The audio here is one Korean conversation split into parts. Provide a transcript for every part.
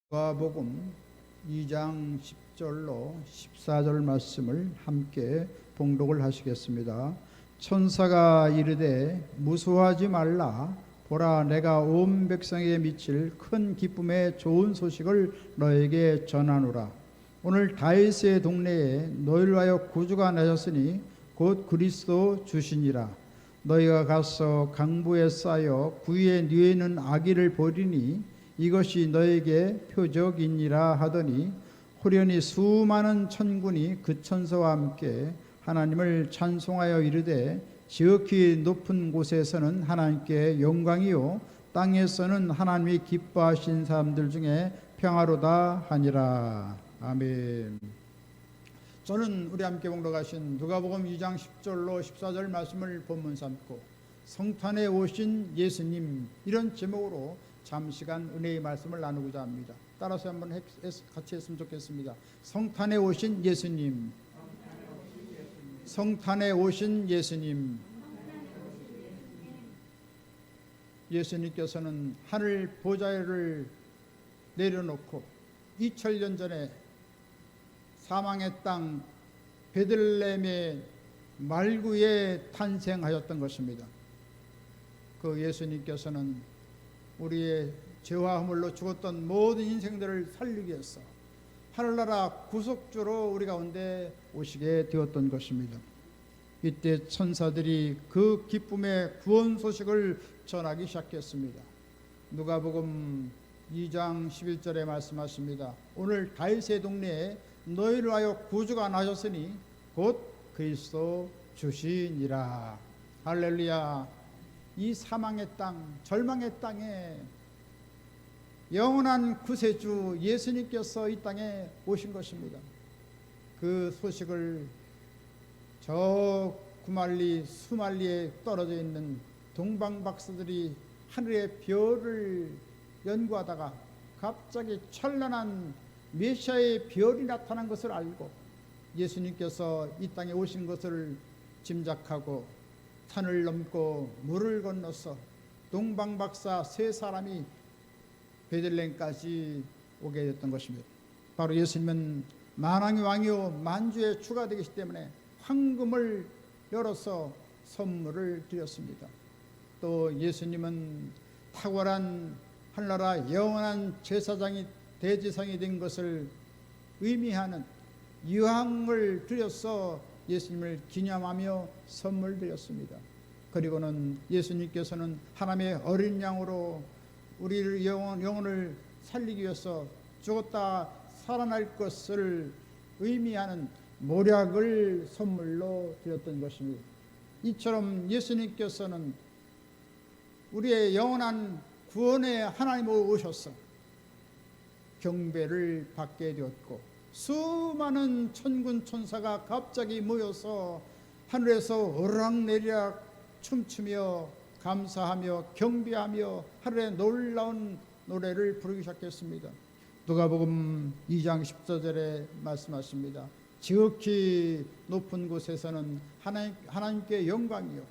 누가복음 2장 10절로 14절 말씀을 함께 봉독을 하시겠습니다. 천사가 이르되 무수하지 말라. 보라, 내가 온 백성에게 미칠 큰 기쁨의 좋은 소식을 너에게 전하노라. 오늘 다윗의 동네에 너희를 위하여 구주가 나셨으니 곧 그리스도 주시니라. 너희가 가서 강부에 쌓여 구유에 누이는 아기를 보리니 이것이 너에게 표적이니라 하더니 호련히 수많은 천군이 그 천사와 함께 하나님을 찬송하여 이르되 지극히 높은 곳에서는 하나님께 영광이요 땅에서는 하나님이 기뻐하신 사람들 중에 평화로다 하니라. 아멘. 저는 우리 함께 봉독하신 누가복음 2장 10절로 14절 말씀을 본문 삼고 성탄에 오신 예수님, 이런 제목으로 잠시간 은혜의 말씀을 나누고자 합니다. 따라서 한번 같이 했으면 좋겠습니다. 성탄에 오신 예수님, 성탄에 오신 예수님. 예수님께서는 하늘 보좌를 내려놓고 2000년 전에 사망의 땅 베들레헴의 말구에 탄생하였던 것입니다. 그 예수님께서는 우리의 죄와 허물로 죽었던 모든 인생들을 살리기 위해서 하늘나라 구속주로 우리 가운데 오시게 되었던 것입니다. 이때 천사들이 그 기쁨의 구원 소식을 전하기 시작했습니다. 누가복음 2장 11절에 말씀하십니다. 오늘 다윗의 동네에 너희를 위하여 구주가 나셨으니 곧 그리스도 주시니라. 할렐루야. 이 사망의 땅, 절망의 땅에 영원한 구세주 예수님께서 이 땅에 오신 것입니다. 그 소식을 저 구만리 수만리에 떨어져 있는 동방박사들이 하늘의 별을 연구하다가 갑자기 찬란한 메시아의 별이 나타난 것을 알고 예수님께서 이 땅에 오신 것을 짐작하고 산을 넘고 물을 건너서 동방박사 세 사람이 베들레헴까지 오게 됐던 것입니다. 바로 예수님은 만왕의 왕이요 만주의 주가 되기 때문에 황금을 열어서 선물을 드렸습니다. 또 예수님은 탁월한 하늘나라 영원한 제사장이 대제사장이 된 것을 의미하는 유황을 드려서 예수님을 기념하며 선물 드렸습니다. 그리고는 예수님께서는 하나님의 어린 양으로 우리를 영혼을 살리기 위해서 죽었다 살아날 것을 의미하는 모략을 선물로 드렸던 것입니다. 이처럼 예수님께서는 우리의 영원한 구원의 하나님으로 오셔서 경배를 받게 되었고 수많은 천군 천사가 갑자기 모여서 하늘에서 오락내리락 춤추며 감사하며 경배하며 하늘의 놀라운 노래를 부르기 시작했습니다. 누가복음 2장 14절에 말씀하십니다. 지극히 높은 곳에서는 하나님께 영광이요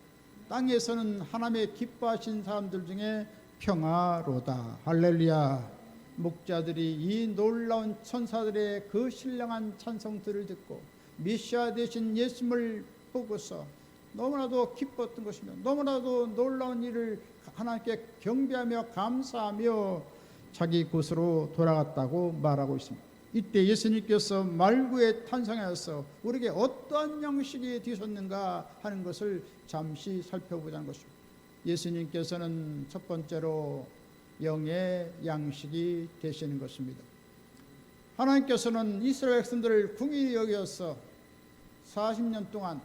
땅에서는 하나님의 기뻐하신 사람들 중에 평화로다. 할렐루야. 목자들이 이 놀라운 천사들의 그 신령한 찬송들을 듣고 메시아 되신 예수님을 보고서 너무나도 기뻤던 것이며 너무나도 놀라운 일을 하나님께 경배하며 감사하며 자기 곳으로 돌아갔다고 말하고 있습니다. 이때 예수님께서 말구에 탄생하여서 우리에게 어떠한 양식이 되셨는가 하는 것을 잠시 살펴보자는 것입니다. 예수님께서는 첫 번째로 영의 양식이 되시는 것입니다. 하나님께서는 이스라엘 백성들을 긍휼히 여겨서 40년 동안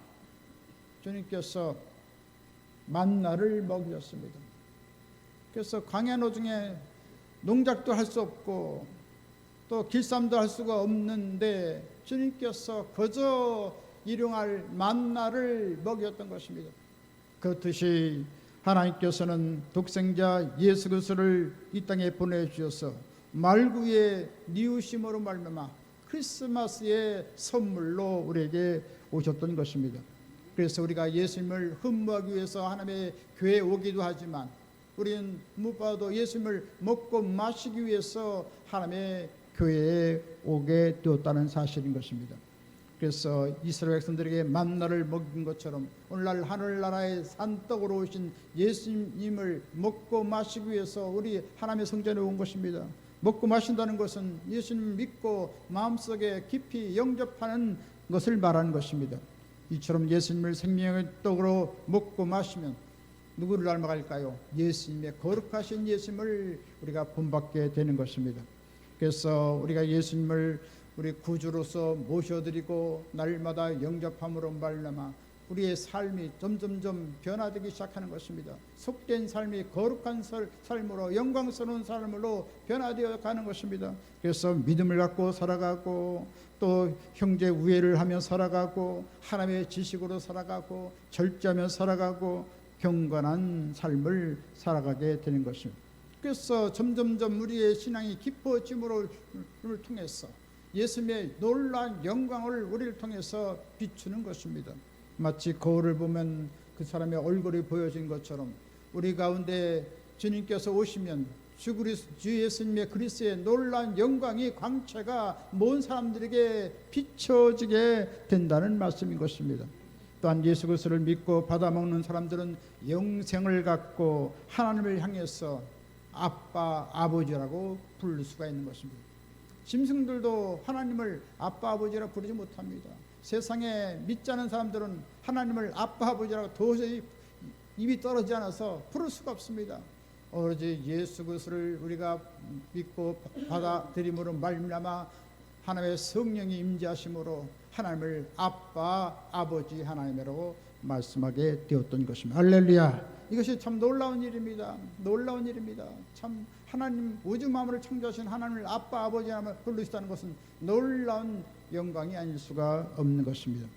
주님께서 만나를 먹이셨습니다. 그래서 광야 노중에 농작도 할 수 없고 또 길쌈도 할 수가 없는데 주님께서 거저 일용할 만나를 먹였던 것입니다. 그렇듯이 하나님께서는 독생자 예수 그리스도를 이 땅에 보내주셔서 말구의 뉘우심으로 말미암아 크리스마스의 선물로 우리에게 오셨던 것입니다. 그래서 우리가 예수님을 흠모하기 위해서 하나님의 교회에 오기도 하지만 우리는 무엇보다도 예수님을 먹고 마시기 위해서 하나님의 교회에 오게 되었다는 사실인 것입니다. 그래서 이스라엘 백성들에게 만나를 먹인 것처럼 오늘날 하늘나라의 산떡으로 오신 예수님을 먹고 마시기 위해서 우리 하나님의 성전에 온 것입니다. 먹고 마신다는 것은 예수님 믿고 마음속에 깊이 영접하는 것을 말하는 것입니다. 이처럼 예수님을 생명의 떡으로 먹고 마시면 누구를 닮아갈까요? 예수님의 거룩하신 예수님을 우리가 본받게 되는 것입니다. 그래서 우리가 예수님을 우리 구주로서 모셔드리고 날마다 영접함으로 말미암아 우리의 삶이 점점점 변화되기 시작하는 것입니다. 속된 삶이 거룩한 삶으로 영광스러운 삶으로 변화되어 가는 것입니다. 그래서 믿음을 갖고 살아가고 또 형제 우애를 하며 살아가고 하나님의 지식으로 살아가고 절제하며 살아가고 경건한 삶을 살아가게 되는 것입니다. 그래서 점점점 우리의 신앙이 깊어짐으로 통해서 예수님의 놀라운 영광을 우리를 통해서 비추는 것입니다. 마치 거울을 보면 그 사람의 얼굴이 보여진 것처럼 우리 가운데 주님께서 오시면 주 예수님의 그리스도의 놀라운 영광이 광채가 모든 사람들에게 비춰지게 된다는 말씀인 것입니다. 또한 예수 그리스도를 믿고 받아먹는 사람들은 영생을 갖고 하나님을 향해서 아빠, 아버지라고 부를 수가 있는 것입니다. 짐승들도 하나님을 아빠, 아버지라고 부르지 못합니다. 세상에 믿지 않은 사람들은 하나님을 아빠, 아버지라고 도저히 입이 떨어지지 않아서 부를 수가 없습니다. 오로지 예수 그리스도를 우리가 믿고 받아들임으로 말미암아 하나님의 성령이 임재하심으로 하나님을 아빠, 아버지 하나님이라고 말씀하게 되었던 것입니다. 할렐루야. 이것이 참 놀라운 일입니다. 놀라운 일입니다. 참 하나님 우주 만물을 창조하신 하나님을 아빠, 아버지 하나님을 부르시다는 것은 놀라운 영광이 아닐 수가 없는 것입니다.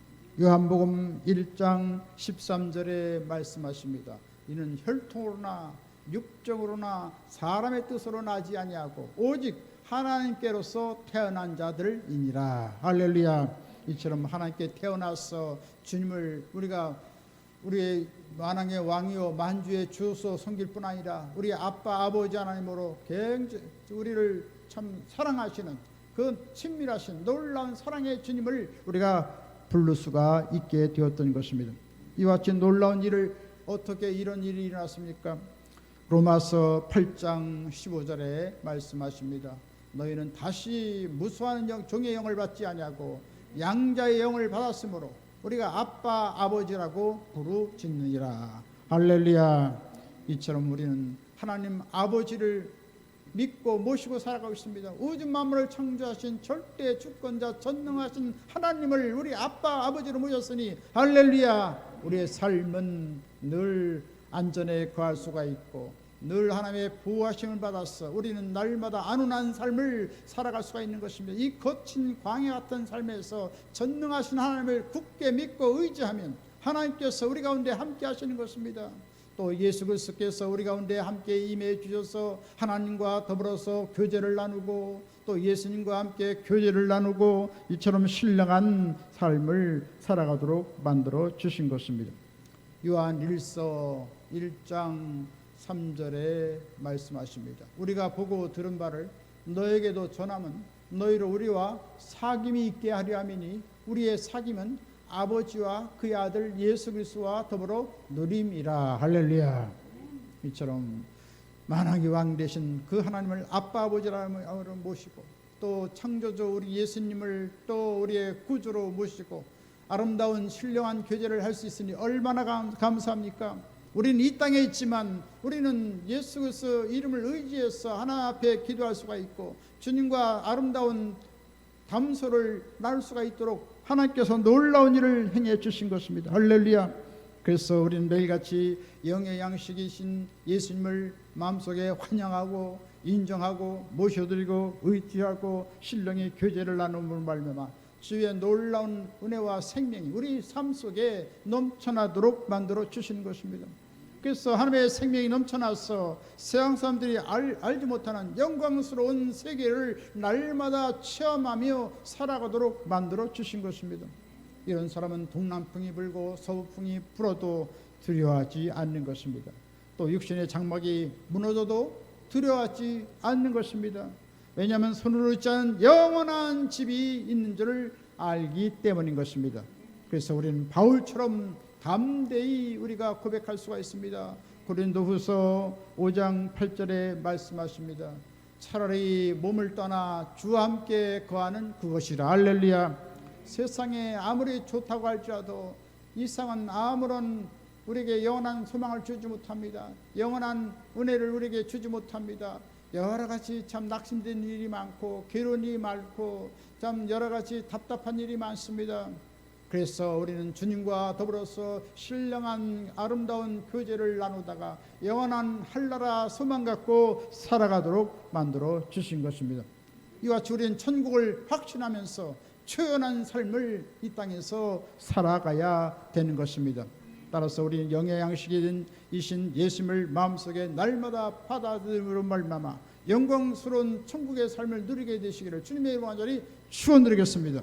요한복음 1장 13절에 말씀하십니다. 이는 혈통으로나 육적으로나 사람의 뜻으로 나지 아니하고 오직 하나님께로서 태어난 자들이니라. 할렐루야. 이처럼 하나님께 태어나서 주님을 우리가 우리의 만왕의 왕이요 만주의 주소 섬길 뿐 아니라 우리 아빠 아버지 하나님으로 굉장히 우리를 참 사랑하시는 그 친밀하신 놀라운 사랑의 주님을 우리가 부를 수가 있게 되었던 것입니다. 이와 같이 놀라운 일을 어떻게 이런 일이 일어났습니까? 로마서 8장 15절에 말씀하십니다. 너희는 다시 무수한 종의 영을 받지 아니하고 양자의 영을 받았으므로 우리가 아빠 아버지라고 부르짖느니라. 할렐루야. 이처럼 우리는 하나님 아버지를 믿고 모시고 살아가고 있습니다. 우주 만물을 창조하신 절대 주권자 전능하신 하나님을 우리 아빠 아버지로 모셨으니 할렐루야. 우리의 삶은 늘 안전에 거할 수가 있고 늘 하나님의 보호하심을 받아서 우리는 날마다 안온한 삶을 살아갈 수가 있는 것입니다. 이 거친 광야 같은 삶에서 전능하신 하나님을 굳게 믿고 의지하면 하나님께서 우리 가운데 함께 하시는 것입니다. 또 예수 그리스도께서 우리 가운데 함께 임해 주셔서 하나님과 더불어서 교제를 나누고 또 예수님과 함께 교제를 나누고 이처럼 신령한 삶을 살아가도록 만들어 주신 것입니다. 요한 1서 1장 3절에 말씀하십니다. 우리가 보고 들은 바를 너에게도 전함은 너희로 우리와 사귐이 있게 하려 함이니 우리의 사귐은 아버지와 그의 아들 예수 그리스도와 더불어 누림이라. 할렐루야. 이처럼 만왕의 왕 되신 그 하나님을 아빠 아버지라고 모시고 또 창조주 우리 예수님을 또 우리의 구주로 모시고 아름다운 신령한 교제를 할 수 있으니 얼마나 감사합니까? 우리는 이 땅에 있지만 우리는 예수 그리스도 이름을 의지해서 하나님 앞에 기도할 수가 있고 주님과 아름다운 담소를 나눌 수가 있도록 하나님께서 놀라운 일을 행해 주신 것입니다. 할렐루야. 그래서 우리는 매일같이 영의 양식이신 예수님을 마음속에 환영하고 인정하고 모셔드리고 의지하고 신령의 교제를 나눔으로 말미암아 주의 놀라운 은혜와 생명이 우리 삶 속에 넘쳐나도록 만들어 주시는 것입니다. 그래서 하나님의 생명이 넘쳐나서 세상 사람들이 알지 못하는 영광스러운 세계를 날마다 체험하며 살아가도록 만들어 주신 것입니다. 이런 사람은 동남풍이 불고 서북풍이 불어도 두려워하지 않는 것입니다. 또 육신의 장막이 무너져도 두려워하지 않는 것입니다. 왜냐하면 손으로 짓지 않은 영원한 집이 있는 줄을 알기 때문인 것입니다. 그래서 우리는 바울처럼 담대히 우리가 고백할 수가 있습니다. 고린도후서 5장 8절에 말씀하십니다. 차라리 몸을 떠나 주와 함께 거하는 그것이라. 할렐루야. 세상에 아무리 좋다고 할지라도 이 세상은 아무런 우리에게 영원한 소망을 주지 못합니다. 영원한 은혜를 우리에게 주지 못합니다. 여러 가지 참 낙심된 일이 많고 괴로운 일이 많고 참 여러 가지 답답한 일이 많습니다. 그래서 우리는 주님과 더불어서 신령한 아름다운 교제를 나누다가 영원한 한나라 소망 갖고 살아가도록 만들어 주신 것입니다. 이와 같이 우리는 천국을 확신하면서 초연한 삶을 이 땅에서 살아가야 되는 것입니다. 따라서 우리는 영의 양식이 이신 예수님을 마음속에 날마다 받아들임으로 말미암아 영광스러운 천국의 삶을 누리게 되시기를 주님의 이름으로 간절히 축원드리겠습니다.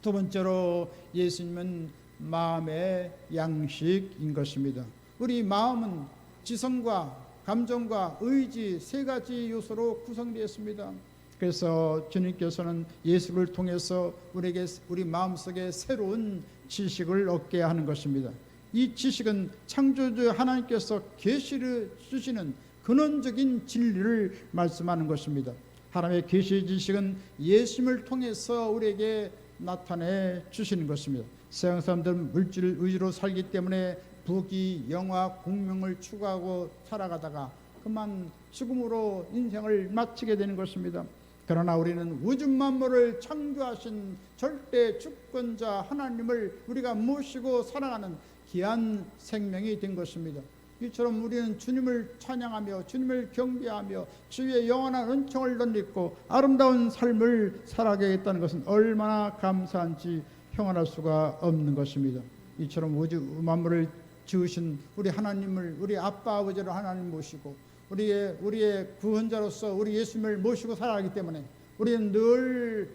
두 번째로 예수님은 마음의 양식인 것입니다. 우리 마음은 지성과 감정과 의지 세 가지 요소로 구성되어 있습니다. 그래서 주님께서는 예수를 통해서 우리 마음속에 새로운 지식을 얻게 하는 것입니다. 이 지식은 창조주 하나님께서 계시를 주시는 근원적인 진리를 말씀하는 것입니다. 하나님의 계시의 지식은 예수님을 통해서 우리에게 나타내 주시는 것입니다. 세상 사람들은 물질 의지로 살기 때문에 부귀 영화 공명을 추구하고 살아가다가 그만 죽음으로 인생을 마치게 되는 것입니다. 그러나 우리는 우주 만물을 창조하신 절대 주권자 하나님을 우리가 모시고 살아가는 귀한 생명이 된 것입니다. 이처럼 우리는 주님을 찬양하며 주님을 경배하며 주의 영원한 은총을 덧입고 아름다운 삶을 살아가겠다는 것은 얼마나 감사한지 형언할 수가 없는 것입니다. 이처럼 우주 만물을 지으신 우리 하나님을 우리 아빠 아버지로 하나님 모시고 우리의 구원자로서 우리 예수님을 모시고 살아가기 때문에 우리는 늘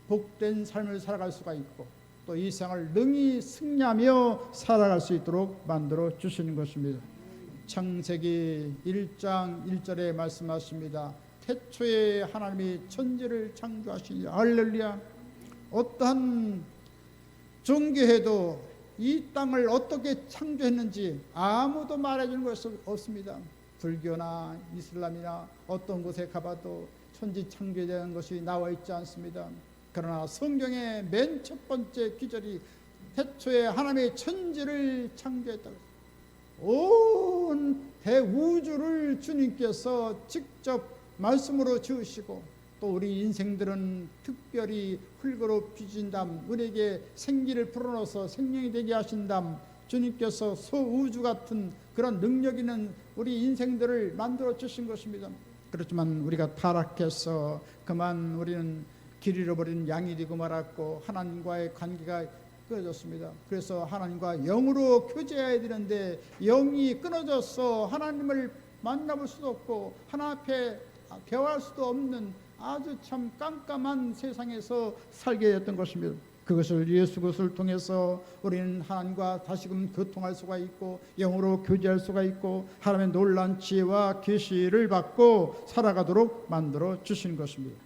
복된 삶을 살아갈 수가 있고 또 이 세상을 능히 승리하며 살아갈 수 있도록 만들어 주시는 것입니다. 창세기 1장 1절에 말씀하십니다. 태초에 하나님이 천지를 창조하시니 할렐루야. 어떠한 종교에도 이 땅을 어떻게 창조했는지 아무도 말해주는 것이 없습니다. 불교나 이슬람이나 어떤 곳에 가봐도 천지 창조에 대한 것이 나와 있지 않습니다. 그러나 성경의 맨 첫 번째 기절이 태초에 하나님의 천지를 창조했다고. 온 대우주를 주님께서 직접 말씀으로 지으시고 또 우리 인생들은 특별히 흙으로 빚은 담 우리에게 생기를 불어넣어서 생명이 되게 하신 담 주님께서 소우주 같은 그런 능력 있는 우리 인생들을 만들어 주신 것입니다. 그렇지만 우리가 타락해서 그만 우리는 길 잃어버린 양이 되고 말았고 하나님과의 관계가 끊어졌습니다. 그래서 하나님과 영으로 교제해야 되는데 영이 끊어져서 하나님을 만나볼 수도 없고 하나님 앞에 대화할 수도 없는 아주 참 깜깜한 세상에서 살게 됐던 것입니다. 그것을 예수 그리스도를 통해서 우리는 하나님과 다시금 교통할 수가 있고 영으로 교제할 수가 있고 하나님의 놀라운 지혜와 계시를 받고 살아가도록 만들어 주신 것입니다.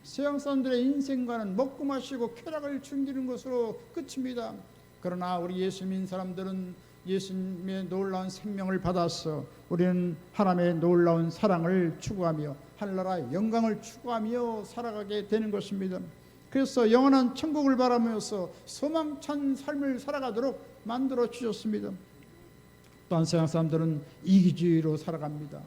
세상 사람들의 인생과는 먹고 마시고 쾌락을 즐기는 것으로 끝입니다. 그러나 우리 예수 믿는 사람들은 예수님의 놀라운 생명을 받아서 우리는 하나님의 놀라운 사랑을 추구하며 하늘나라 영광을 추구하며 살아가게 되는 것입니다. 그래서 영원한 천국을 바라면서 소망찬 삶을 살아가도록 만들어 주셨습니다. 또한 세상 사람들은 이기주의로 살아갑니다.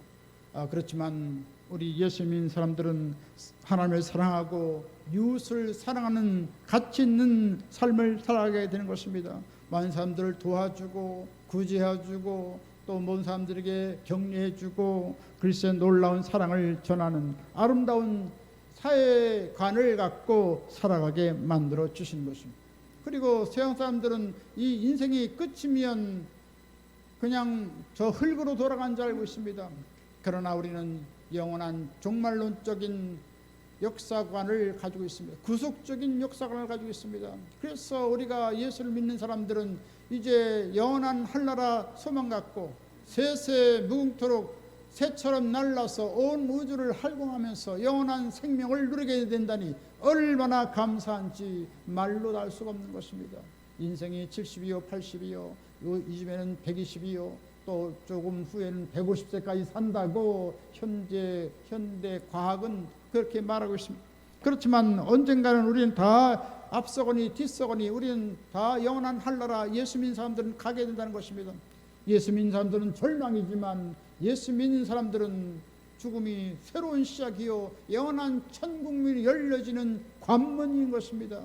그렇지만 우리 예수 믿는 사람들은 하나님을 사랑하고 이웃을 사랑하는 가치 있는 삶을 살아가게 되는 것입니다. 많은 사람들을 도와주고 구제해주고 또 모든 사람들에게 격려해주고 그리스도의 놀라운 사랑을 전하는 아름다운 사회관을 갖고 살아가게 만들어 주신 것입니다. 그리고 세상 사람들은 이 인생이 끝이면 그냥 저 흙으로 돌아간 줄 알고 있습니다. 그러나 우리는 영원한 종말론적인 역사관을 가지고 있습니다. 구속적인 역사관을 가지고 있습니다. 그래서 우리가 예수를 믿는 사람들은 이제 영원한 한나라 소망 갖고 새새 무궁토록 새처럼 날라서 온 우주를 활공하면서 영원한 생명을 누리게 된다니 얼마나 감사한지 말로 알 수가 없는 것입니다. 인생이 70이요 80이요 이즘에는 120이요 또 조금 후에는 150세까지 산다고 현대 과학은 그렇게 말하고 있습니다. 그렇지만 언젠가는 우리는 다 앞서거니 뒤서거니 우리는 다 영원한 한나라 예수 믿는 사람들은 가게 된다는 것입니다. 예수 믿는 사람들은 절망이지만 예수 믿는 사람들은 죽음이 새로운 시작이요 영원한 천국문이 열려지는 관문인 것입니다.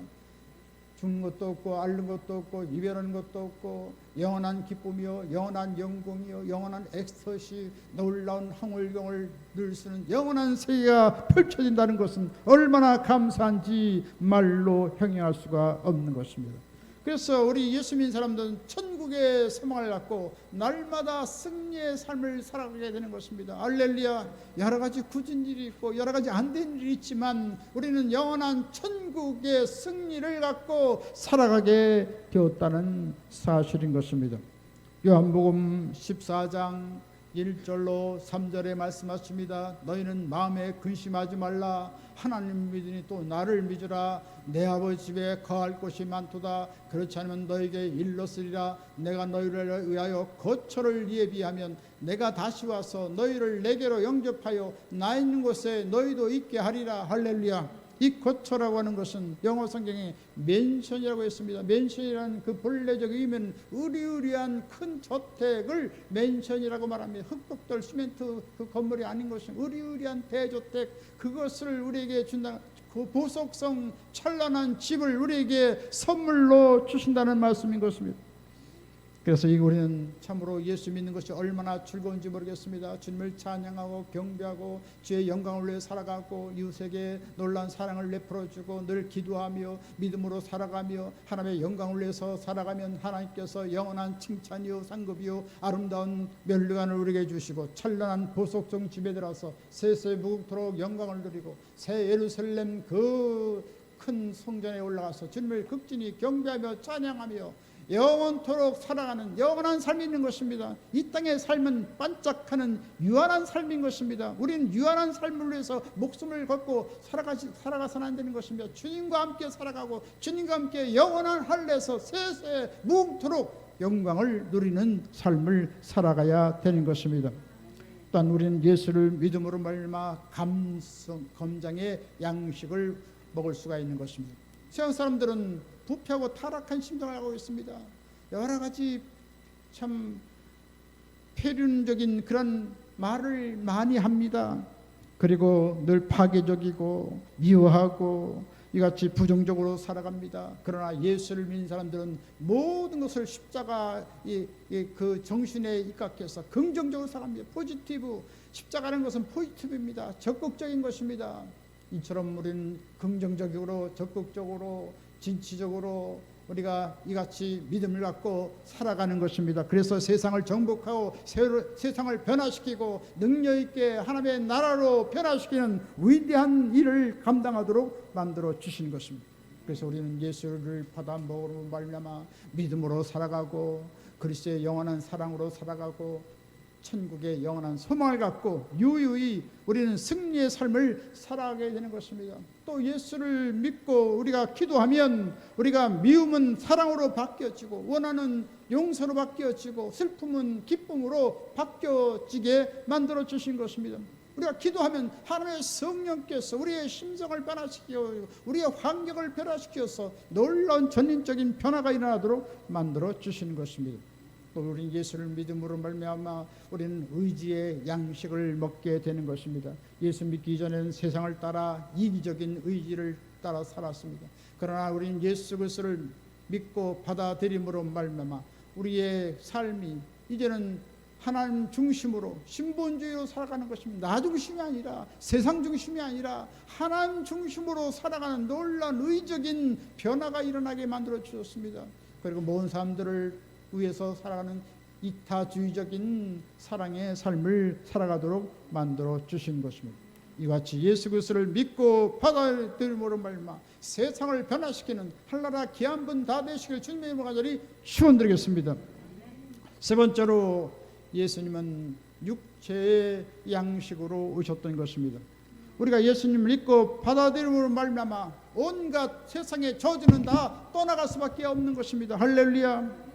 죽는 것도 없고 앓는 것도 없고 이별하는 것도 없고 영원한 기쁨이요 영원한 영광이요 영원한 엑스터시 놀라운 황홀경을 누릴 수 있는 영원한 세계가 펼쳐진다는 것은 얼마나 감사한지 말로 형용할 수가 없는 것입니다. 그래서 우리 예수 믿는 사람들은 천국의 소망을 갖고 날마다 승리의 삶을 살아가게 되는 것입니다. 할렐루야. 여러 가지 굳은 일이 있고 여러 가지 안 된 일이 있지만 우리는 영원한 천국의 승리를 갖고 살아가게 되었다는 사실인 것입니다. 요한복음 14장 1절로 3절에 말씀하십니다. 너희는 마음에 근심하지 말라. 하나님 믿으니 또 나를 믿으라. 내 아버지 집에 거할 곳이 많도다. 그렇지 않으면 너에게 일렀으리라. 내가 너희를 위하여 거처를 예비하면 내가 다시 와서 너희를 내게로 영접하여 나 있는 곳에 너희도 있게 하리라. 할렐루야. 이 거처라고 하는 것은 영어 성경에 맨션이라고 했습니다. 맨션이라는 그 본래적 의미는 으리으리한 큰 저택을 맨션이라고 말합니다. 흙벽돌 시멘트 그 건물이 아닌 것은 으리으리한 대저택, 그것을 우리에게 준다. 그 보석성 찬란한 집을 우리에게 선물로 주신다는 말씀인 것입니다. 그래서 우리는 참으로 예수 믿는 것이 얼마나 즐거운지 모르겠습니다. 주님을 찬양하고 경배하고 주의 영광을 위해 살아가고 이웃에게 놀라운 사랑을 내풀어주고 늘 기도하며 믿음으로 살아가며 하나님의 영광을 위해서 살아가면 하나님께서 영원한 칭찬이요 상급이요 아름다운 면류관을 우리에게 주시고 찬란한 보석성 집에 들어서 세세 무궁토록 영광을 누리고 새 예루살렘 그 큰 성전에 올라가서 주님을 극진히 경배하며 찬양하며 영원토록 살아가는 영원한 삶이 있는 것입니다. 이 땅의 삶은 반짝하는 유한한 삶인 것입니다. 우리는 유한한 삶을 위해서 목숨을 걸고 살아가서는 안 되는 것입니다. 주님과 함께 살아가고 주님과 함께 영원한 할례에서 세세 무궁토록 영광을 누리는 삶을 살아가야 되는 것입니다. 또한 우리는 예수를 믿음으로 말미암아 검장의 양식을 먹을 수가 있는 것입니다. 세상 사람들은 부패하고 타락한 심정을 하고 있습니다. 여러 가지 참 폐륜적인 그런 말을 많이 합니다. 그리고 늘 파괴적이고 미워하고 이같이 부정적으로 살아갑니다. 그러나 예수를 믿는 사람들은 모든 것을 십자가 그 정신에 입각해서 긍정적으로 살아갑니다. 포지티브, 십자가라는 것은 포지티브입니다. 적극적인 것입니다. 이처럼 우리는 긍정적으로 적극적으로 진취적으로 우리가 이같이 믿음을 갖고 살아가는 것입니다. 그래서 세상을 정복하고 세상을 변화시키고 능력 있게 하나님의 나라로 변화시키는 위대한 일을 감당하도록 만들어 주신 것입니다. 그래서 우리는 예수를 받아 먹으로 말미암아 믿음으로 살아가고 그리스도의 영원한 사랑으로 살아가고 천국의 영원한 소망을 갖고 유유히 우리는 승리의 삶을 살아가게 되는 것입니다. 또 예수를 믿고 우리가 기도하면 우리가 미움은 사랑으로 바뀌어지고 원하는 용서로 바뀌어지고 슬픔은 기쁨으로 바뀌어지게 만들어 주신 것입니다. 우리가 기도하면 하나님의 성령께서 우리의 심성을 변화시키고 우리의 환경을 변화시켜서 놀라운 전인적인 변화가 일어나도록 만들어 주시는 것입니다. 또 우리는 예수를 믿음으로 말미암아 우리는 의지의 양식을 먹게 되는 것입니다. 예수 믿기 전에는 세상을 따라 이기적인 의지를 따라 살았습니다. 그러나 우리는 예수 그리스도를 믿고 받아들임으로 말미암아 우리의 삶이 이제는 하나님 중심으로 신본주의로 살아가는 것입니다. 나 중심이 아니라 세상 중심이 아니라 하나님 중심으로 살아가는 놀라운 의적인 변화가 일어나게 만들어 주셨습니다. 그리고 모든 사람들을 위해서 살아가는 이타주의적인 사랑의 삶을 살아가도록 만들어 주신 것입니다. 이같이 예수 그리스도를 믿고 받아들임으로 말미암아 세상을 변화시키는 한나라 귀한 분 다 되시길 주님의 이름으로 간절히 축원드리겠습니다. 세 번째로 예수님은 육체의 양식으로 오셨던 것입니다. 우리가 예수님을 믿고 받아들임으로 말미암아 온갖 세상의 저주는 다 떠나갈 수밖에 없는 것입니다. 할렐루야.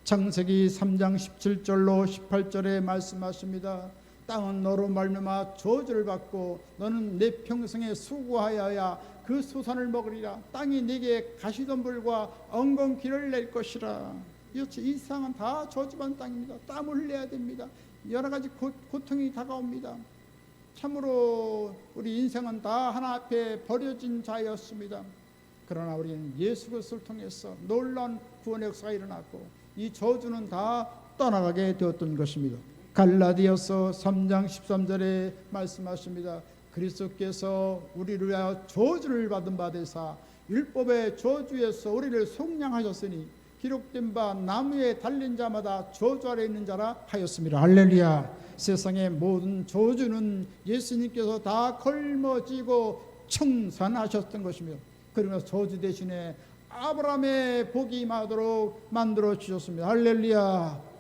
창세기 3장 17절로 18절에 말씀하십니다. 땅은 너로 말미암아 저주를 받고 너는 내 평생에 수고하여야 그 수산을 먹으리라. 땅이 네게 가시덤불과 엉겅퀴를 낼 것이라. 이 세상은 다 저주받은 땅입니다. 땀을 흘려야 됩니다. 여러 가지 고통이 다가옵니다. 참으로 우리 인생은 다 하나 앞에 버려진 자였습니다. 그러나 우리는 예수 그리스도를 통해서 놀라운 구원의 역사가 일어났고 이 저주는 다 떠나가게 되었던 것입니다. 갈라디아서 3장 13절에 말씀하십니다. 그리스도께서 우리를 위하여 저주를 받은 바 되사 율법의 저주에서 우리를 속량하셨으니 기록된 바 나무에 달린 자마다 저주 아래 있는 자라 하였습니다. 할렐루야. 세상의 모든 저주는 예수님께서 다 걸머지고 청산하셨던 것입니다. 그러면서 저주 대신에 아브라함의 복이 임하도록 만들어 주셨습니다. 할렐루야.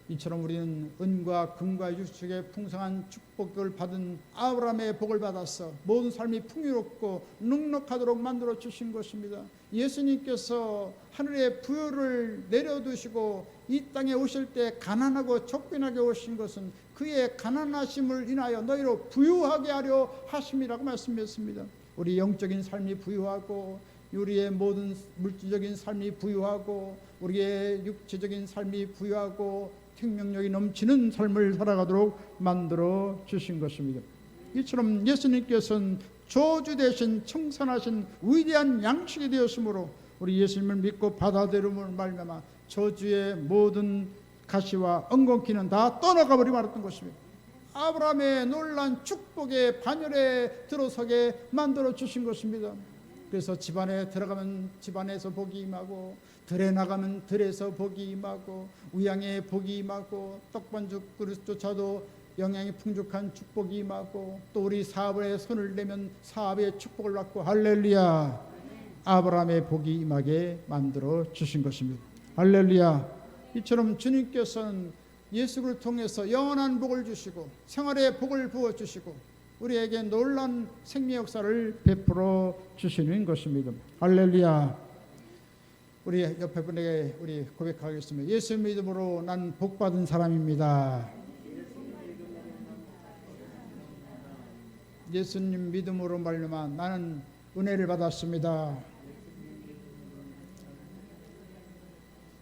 이처럼 우리는 은과 금과 육축의 풍성한 축복을 받은 아브라함의 복을 받아서 모든 삶이 풍요롭고 넉넉하도록 만들어 주신 것입니다. 예수님께서 하늘의 부요를 내려두시고 이 땅에 오실 때 가난하고 척빈하게 오신 것은 그의 가난하심을 인하여 너희로 부유하게 하려 하심이라고 말씀했습니다. 우리 영적인 삶이 부유하고 우리의 모든 물질적인 삶이 부유하고 우리의 육체적인 삶이 부유하고 생명력이 넘치는 삶을 살아가도록 만들어 주신 것입니다. 이처럼 예수님께서는 저주 대신 청산하신 위대한 양식이 되었으므로 우리 예수님을 믿고 받아들임으로 말미암아 저주의 모든 가시와 엉겅퀴는 다 떠나가 버리고 말았던 것입니다. 아브라함의 놀란 축복의 반열에 들어서게 만들어 주신 것입니다. 그래서 집안에 들어가면 집안에서 복이 임하고 들에 나가면 들에서 복이 임하고 우양에 복이 임하고 떡반죽 그릇조차도 영양이 풍족한 축복이 임하고 또 우리 사업에 손을 내면 사업의 축복을 받고 할렐루야. 아브라함의 복이 임하게 만들어 주신 것입니다. 할렐루야. 이처럼 주님께서는 예수를 통해서 영원한 복을 주시고 생활의 복을 부어주시고 우리에게 놀라운 생명 역사를 베풀어 주시는 것입니다. 할렐루야. 우리 옆에 분에게 우리 고백하겠습니다. 예수 믿음으로 난 복받은 사람입니다. 예수님 믿음으로 말미암아 나는 은혜를 받았습니다.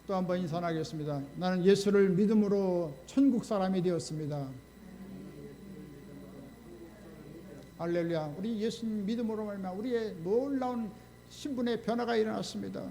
또 한 번 인사하겠습니다. 나는 예수를 믿음으로 천국 사람이 되었습니다. 할렐루야. 우리 예수님 믿음으로 말미암아 우리의 놀라운 신분의 변화가 일어났습니다.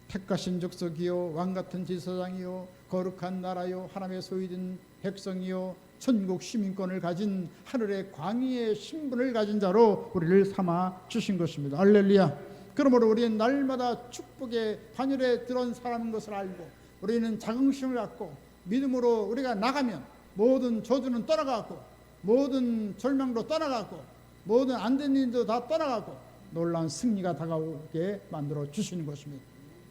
택하신 족속이요 왕같은 제사장이요 거룩한 나라요 하나님의 소유된 백성이요 천국 시민권을 가진 하늘의 광의의 신분을 가진 자로 우리를 삼아 주신 것입니다. 할렐루야. 그러므로 우리는 날마다 축복의 반열에 들어온 사람인 것을 알고 우리는 자긍심을 갖고 믿음으로 우리가 나가면 모든 저주는 떠나가고 모든 절망도 떠나가고 모든 안 된 일도 다 떠나가고 놀라운 승리가 다가오게 만들어 주시는 것입니다.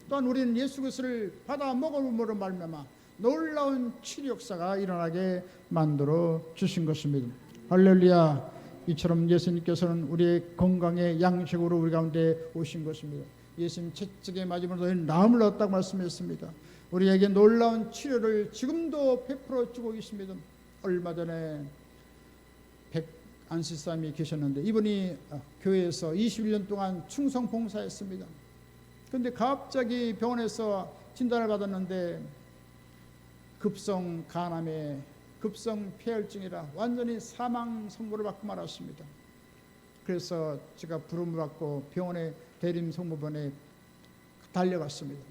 또한 우리는 예수 그리스도를 받아 먹음으로 말미암아 놀라운 치료 역사가 일어나게 만들어 주신 것입니다. 할렐루야. 이처럼 예수님께서는 우리의 건강의 양식으로 우리 가운데 오신 것입니다. 예수님 채찍에 맞으면서 너희는 나음을 얻었다고 말씀했습니다. 우리에게 놀라운 치료를 지금도 베풀어 주고 있습니다. 얼마 전에 안시사님이 계셨는데 이분이 교회에서 21년 동안 충성 봉사했습니다. 그런데 갑자기 병원에서 진단을 받았는데 급성 간암에 급성 폐혈증이라 완전히 사망 선고를 받고 말았습니다. 그래서 제가 부름을 받고 병원의 대림 성모병원에 달려갔습니다.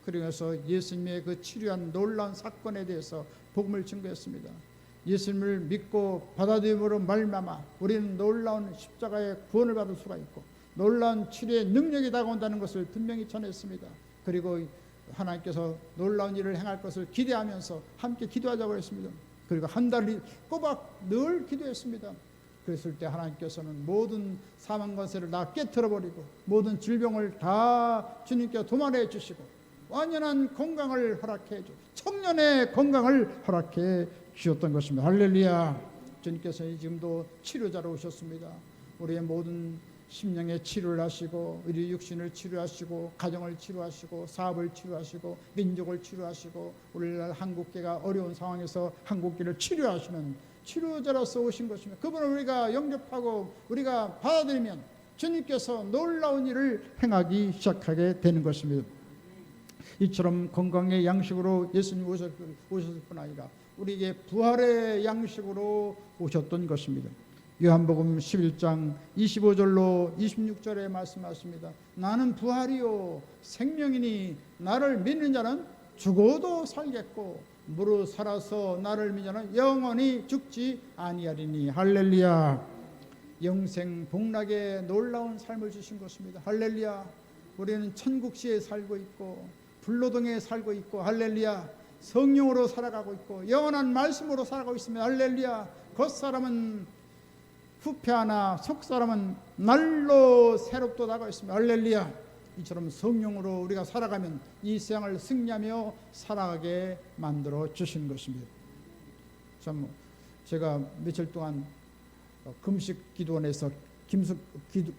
그러면서 예수님의 그 치료한 놀라운 사건에 대해서 복음을 증거했습니다. 예수님을 믿고 받아들임으로 말미암아 우리는 놀라운 십자가의 구원을 받을 수가 있고 놀라운 치료의 능력이 다가온다는 것을 분명히 전했습니다. 그리고 하나님께서 놀라운 일을 행할 것을 기대하면서 함께 기도하자고 했습니다. 그리고 한 달 꼬박 늘 기도했습니다. 그랬을 때 하나님께서는 모든 사망 권세를 다 깨트려버리고 모든 질병을 다 주님께 도말해 주시고 완전한 건강을 허락해 주고 청년의 건강을 허락해 주셨던 것입니다. 할렐루야. 주님께서 지금도 치료자로 오셨습니다. 우리의 모든 심령의 치료를 하시고 우리 육신을 치료하시고 가정을 치료하시고 사업을 치료하시고 민족을 치료하시고 오늘날 한국계가 어려운 상황에서 한국계를 치료하시는 치료자로서 오신 것입니다. 그분을 우리가 영접하고 우리가 받아들이면 주님께서 놀라운 일을 행하기 시작하게 되는 것입니다. 이처럼 건강의 양식으로 예수님 오셨을 뿐 아니라 우리에게 부활의 양식으로 오셨던 것입니다. 요한복음 11장 25절로 26절에 말씀하십니다. 나는 부활이요 생명이니 나를 믿는 자는 죽어도 살겠고 무릇 살아서 나를 믿는 자는 영원히 죽지 아니하리니. 할렐루야. 영생 복락의 놀라운 삶을 주신 것입니다. 할렐루야. 우리는 천국시에 살고 있고 불로동에 살고 있고 할렐루야. 성령으로 살아가고 있고 영원한 말씀으로 살아가고 있습니다. 할렐루야. 겉사람은 후패하나 속사람은 날로 새롭게 나가고 있습니다. 할렐루야. 이처럼 성령으로 우리가 살아가면 이 세상을 승리하며 살아가게 만들어 주시는 것입니다. 참 제가 며칠 동안 금식 기도원에서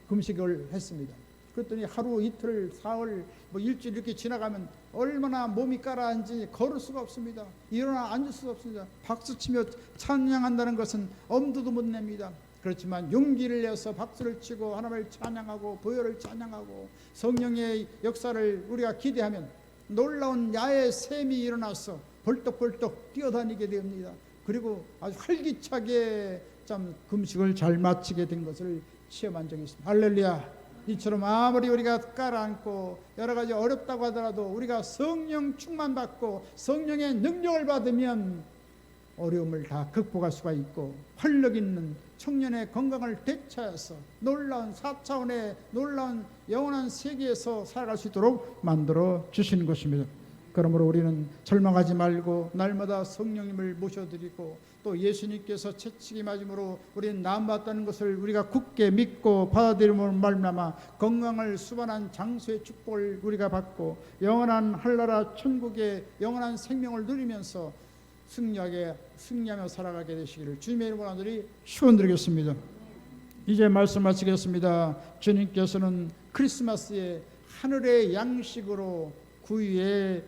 금식을 했습니다. 그랬더니 하루 이틀 사흘 일주일 이렇게 지나가면 얼마나 몸이 가라앉지 걸을 수가 없습니다. 일어나 앉을 수가 없습니다. 박수치며 찬양한다는 것은 엄두도 못 냅니다. 그렇지만 용기를 내서 박수를 치고 하나님을 찬양하고 보혈을 찬양하고 성령의 역사를 우리가 기대하면 놀라운 야의 샘이 일어나서 벌떡벌떡 뛰어다니게 됩니다. 그리고 아주 활기차게 참 금식을 잘 마치게 된 것을 체험한 적이 있습니다. 할렐루야. 이처럼 아무리 우리가 깔아앉고 여러 가지 어렵다고 하더라도 우리가 성령 충만받고 성령의 능력을 받으면 어려움을 다 극복할 수가 있고 활력 있는 청년의 건강을 되찾아서 놀라운 4차원의 놀라운 영원한 세계에서 살아갈 수 있도록 만들어 주시는 것입니다. 그러므로 우리는 절망하지 말고 날마다 성령님을 모셔드리고 또 예수님께서 채찍이 맞음으로 우리는 나음받았다는 것을 우리가 굳게 믿고 받아들임으로 말미암아 건강을 수반한 장수의 축복을 우리가 받고 영원한 한나라 천국의 영원한 생명을 누리면서 승리하며 살아가게 되시기를 주님의 이름으로 간절히 축원드리겠습니다. 이제 말씀 마치겠습니다. 주님께서는 크리스마스에 하늘의 양식으로 구유에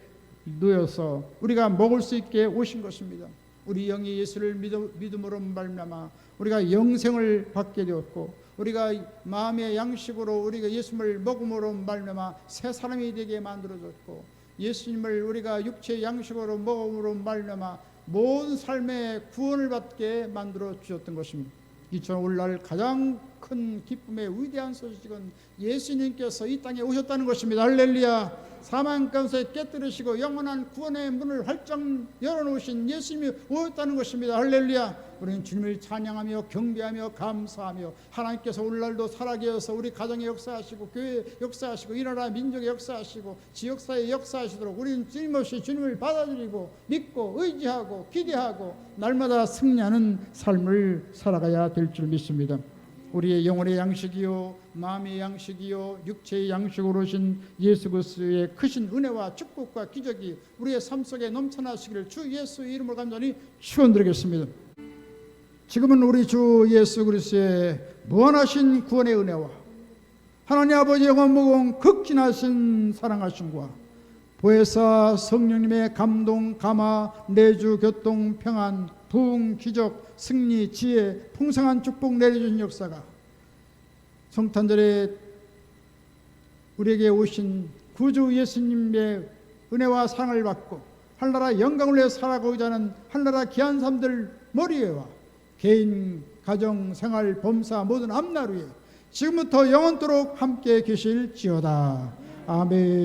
놓여서 우리가 먹을 수 있게 오신 것입니다. 우리 영이 예수를 믿음으로 말미암아 우리가 영생을 받게 되었고 우리가 마음의 양식으로 우리가 예수님을 먹음으로 말미암아 새 사람이 되게 만들어졌고 예수님을 우리가 육체의 양식으로 먹음으로 말미암아 모든 삶의 구원을 받게 만들어 주셨던 것입니다. 이처럼 오늘날 가장 큰 기쁨의 위대한 소식은 예수님께서 이 땅에 오셨다는 것입니다. 할렐루야. 사망 가운데 깨뜨리시고 영원한 구원의 문을 활짝 열어놓으신 예수님이 오셨다는 것입니다. 할렐루야. 우리는 주님을 찬양하며 경배하며 감사하며 하나님께서 오늘날도 살아계셔서 우리 가정에 역사하시고 교회에 역사하시고 이 나라 민족에 역사하시고 지역사회에 역사하시도록 우리는 주님 없이 주님을 받아들이고 믿고 의지하고 기대하고 날마다 승리하는 삶을 살아가야 될 줄 믿습니다. 우리의 영혼의 양식이요 마음의 양식이요 육체의 양식으로 오신 예수 그리스도의 크신 은혜와 축복과 기적이 우리의 삶 속에 넘쳐나시기를 주 예수의 이름으로 간절히 축원드리겠습니다. 지금은 우리 주 예수 그리스도의 무한하신 구원의 은혜와 하나님 아버지 영원무궁 극진하신 사랑하심과 보혜사 성령님의 감동 감화 내주 교통 평안 부흥 기적 승리 지혜 풍성한 축복 내려주신 역사가 성탄절에 우리에게 오신 구주 예수님의 은혜와 사랑을 받고 한나라 영광을 위해 살아가고자 하는 한나라 귀한 삶들 머리에와 개인 가정 생활 범사 모든 앞날 위에 지금부터 영원토록 함께 계실지어다. 아멘.